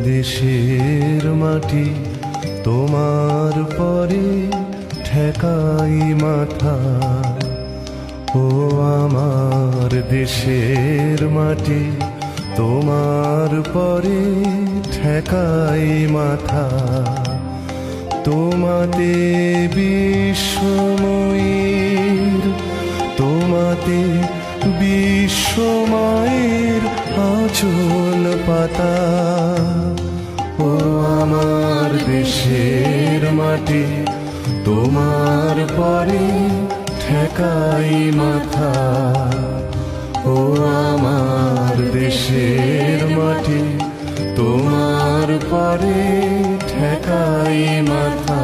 দেশের মাটি তোমার পরে ঠেকাই মাথা। ও আমার দেশের মাটি তোমার পরে ঠেকাই মাথা। তোমাতে বিশ্বময়ীর, তোমাতে বিশ্বমায়ের আঁচল পাতা। ও আমার দেশের মাটি তোমার পরে ঠেকাই মাথা। ও আমার দেশের মাটি তোমার পরে ঠেকাই মাথা।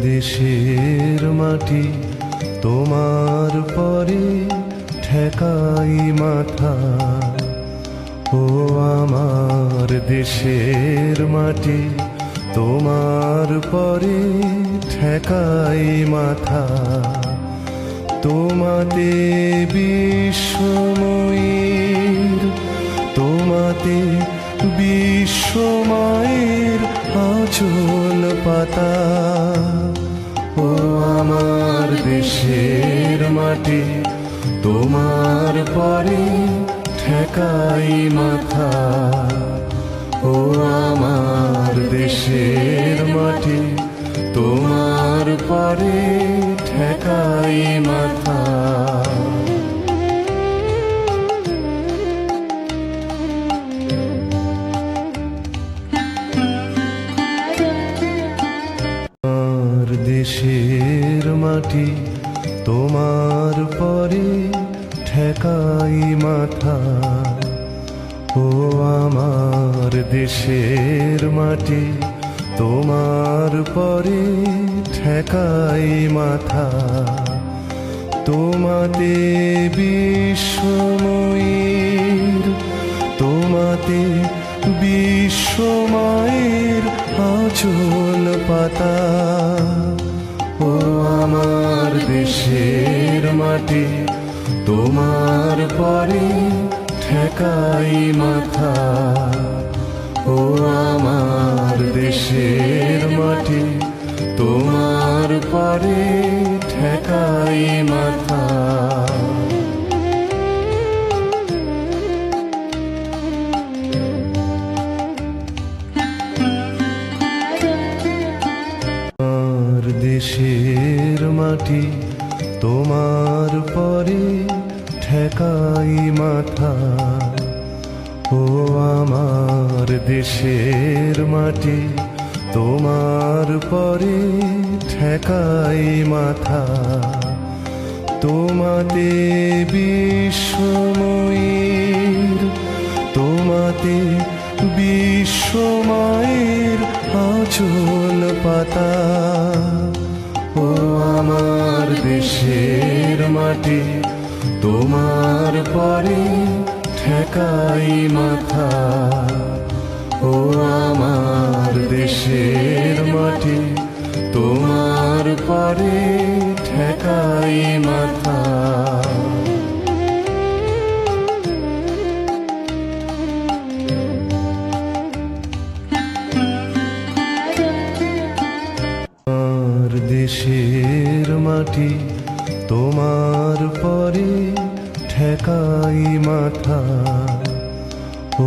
দেশের মাটি তোমার পরে ঠেকাই মাথা। ও আমার দেশের মাটি তোমার পরে ঠেকাই মাথা। তোমাতে বিশ্বময়ীর, তোমাতে বিশ্বমায়ের আঁচল পাতা। ও আমার দেশের মাটি তোমার পরে ঠেকাই মাথা। ও আমার দেশের মাটি তোমার পরে ঠেকাই মাথা। দেশের মাটি তোমার পরে ঠেকাই মাথা। ও আমার দেশের মাটি তোমার পরে ঠেকাই মাথা। তোমাতে বিশ্বময়ীর, তোমাতে বিশ্বমায়ের আঁচল পাতা। ও আমার দেশের মাটি তোমার পরে ঠেকাই মাথা। ও আমার দেশের মাটি তোমার পরে ঠেকাই মাথা। দেশের মাটি তোমার পরে ঠেকাই মাথা। ও আমার দেশের মাটি তোমার পরে ঠেকাই মাথা। তোমাতে বিশ্বময়ীর, তোমাতে বিশ্বমায়ের আঁচল পাতা। ও আমার দেশের মাটি তোমার পরে ঠেকাই মাথা। ও আমার দেশের মাটি তোমার পরে ঠেকাই মাথা। দেশের মাটি তোমার পরে ঠেকাই মাথা। ও